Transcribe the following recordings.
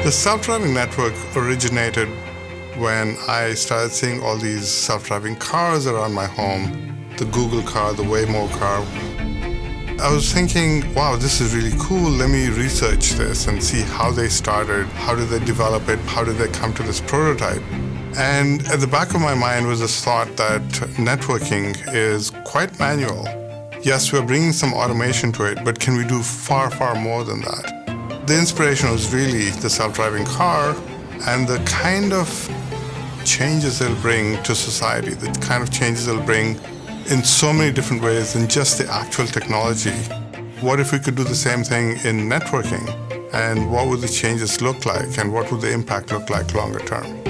The self-driving network originated when I started seeing all these self-driving cars around my home, the Google car, the Waymo car. I was thinking, wow, this is really cool. Let me research this and see how they started, how did they develop it, how did they come to this prototype. And at the back of my mind was this thought that networking is quite manual. Yes, we're bringing some automation to it, but can we do far, far more than that? The inspiration was really the self-driving car and the kind of changes it'll bring to society, the kind of changes it'll bring in so many different ways than just the actual technology. What if we could do the same thing in networking? And what would the changes look like? And what would the impact look like longer term?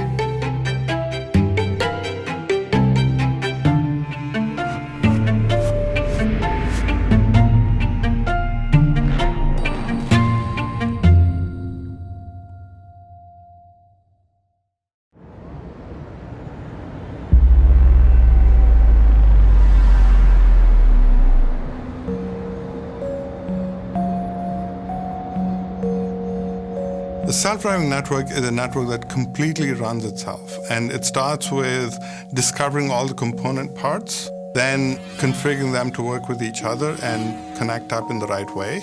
The self-driving network is a network that completely runs itself, and it starts with discovering all the component parts, then configuring them to work with each other and connect up in the right way.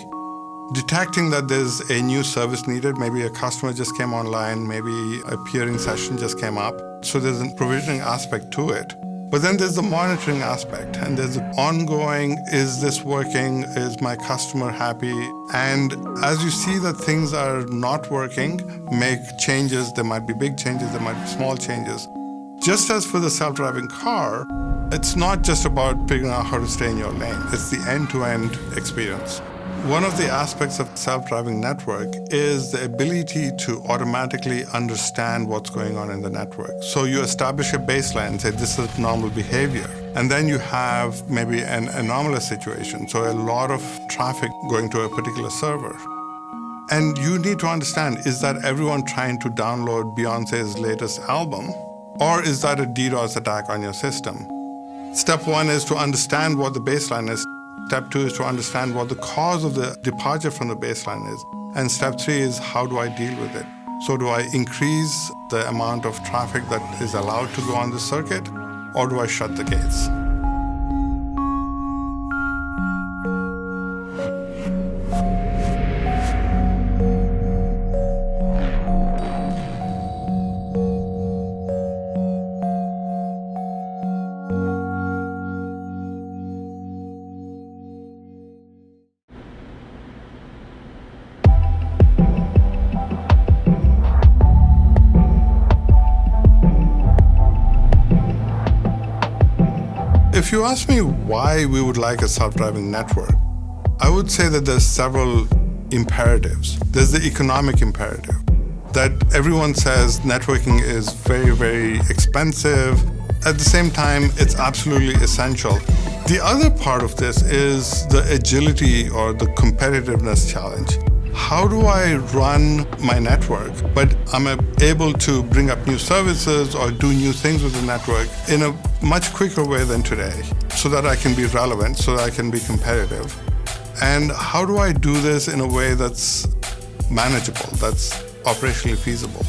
Detecting that there's a new service needed, maybe a customer just came online, maybe a peering session just came up. So there's a provisioning aspect to it. But then there's the monitoring aspect, and there's the ongoing, is this working? Is my customer happy? And as you see that things are not working, make changes. There might be big changes, there might be small changes. Just as for the self-driving car, it's not just about figuring out how to stay in your lane. It's the end-to-end experience. One of the aspects of the self-driving network is the ability to automatically understand what's going on in the network. So you establish a baseline and say, this is normal behavior. And then you have maybe an anomalous situation, so a lot of traffic going to a particular server. And you need to understand, is that everyone trying to download Beyonce's latest album? Or is that a DDoS attack on your system? Step one is to understand what the baseline is. Step two is to understand what the cause of the departure from the baseline is. And step three is, how do I deal with it? So do I increase the amount of traffic that is allowed to go on the circuit, or do I shut the gates? If you ask me why we would like a self-driving network, I would say that there's several imperatives. There's the economic imperative, that everyone says networking is very, very expensive. At the same time, it's absolutely essential. The other part of this is the agility or the competitiveness challenge. How do I run my network, but I'm able to bring up new services or do new things with the network in a much quicker way than today, so that I can be relevant, so that I can be competitive? And how do I do this in a way that's manageable, that's operationally feasible?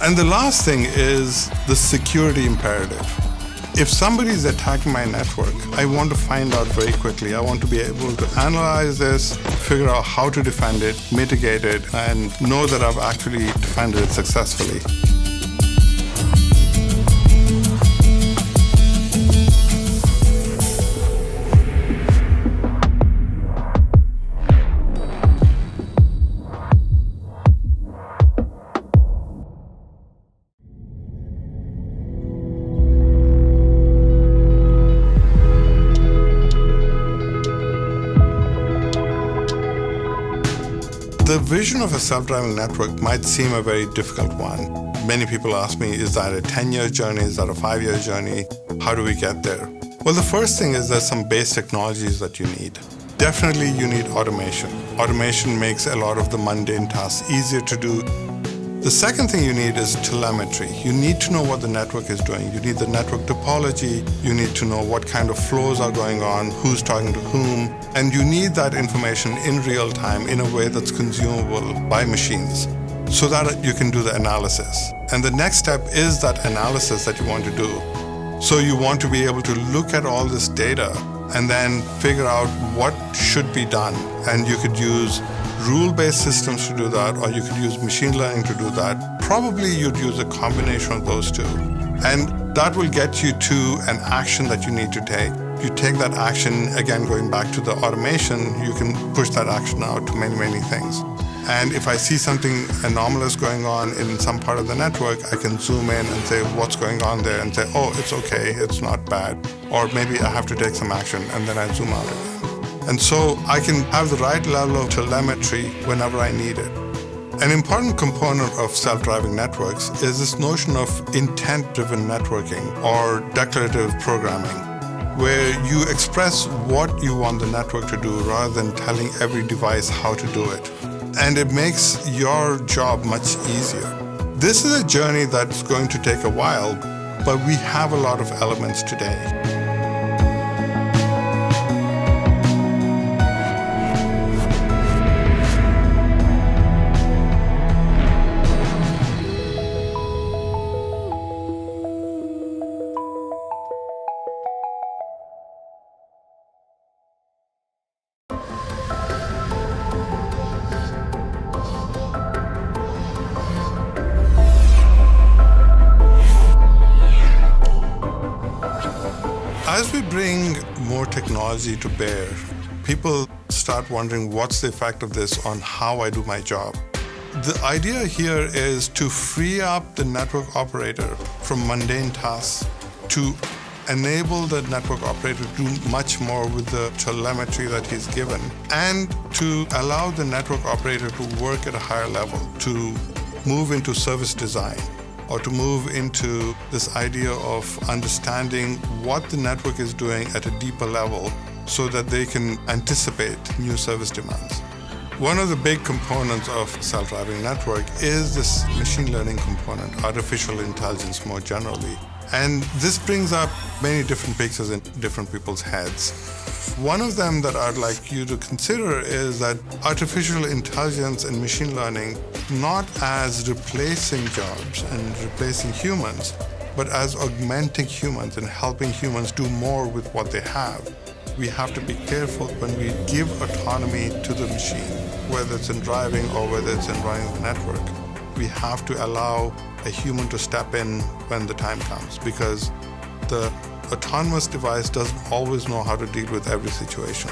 And the last thing is the security imperative. If somebody is attacking my network, I want to find out very quickly. I want to be able to analyze this, figure out how to defend it, mitigate it, and know that I've actually defended it successfully. The vision of a self-driving network might seem a very difficult one. Many people ask me, is that a 10-year journey? Is that a 5-year journey? How do we get there? Well, the first thing is there's some base technologies that you need. Definitely you need automation. Automation makes a lot of the mundane tasks easier to do. The second thing you need is telemetry. You need to know what the network is doing. You need the network topology. You need to know what kind of flows are going on, who's talking to whom, and you need that information in real time in a way that's consumable by machines. so that you can do the analysis. And the next step is that analysis that you want to do. So you want to be able to look at all this data and then figure out what should be done. And you could use rule-based systems to do that, or you could use machine learning to do that. Probably you'd use a combination of those two. And that will get you to an action that you need to take. You take that action, again, going back to the automation, you can push that action out to many, many things. And if I see something anomalous going on in some part of the network, I can zoom in and say what's going on there and say, oh, it's okay, it's not bad. Or maybe I have to take some action, and then I zoom out again. And so I can have the right level of telemetry whenever I need it. An important component of self-driving networks is this notion of intent-driven networking or declarative programming, where you express what you want the network to do rather than telling every device how to do it. And it makes your job much easier. This is a journey that's going to take a while, but we have a lot of elements today. As we bring more technology to bear, people start wondering what's the effect of this on how I do my job. The idea here is to free up the network operator from mundane tasks to enable the network operator to do much more with the telemetry that he's given, and to allow the network operator to work at a higher level, to move into service design, or to move into this idea of understanding what the network is doing at a deeper level so that they can anticipate new service demands. One of the big components of self-driving network is this machine learning component, artificial intelligence more generally. And this brings up many different pictures in different people's heads. One of them that I'd like you to consider is that artificial intelligence and machine learning, not as replacing jobs and replacing humans, but as augmenting humans and helping humans do more with what they have. We have to be careful when we give autonomy to the machine, whether it's in driving or whether it's in running the network. We have to allow a human to step in when the time comes, because the autonomous device doesn't always know how to deal with every situation.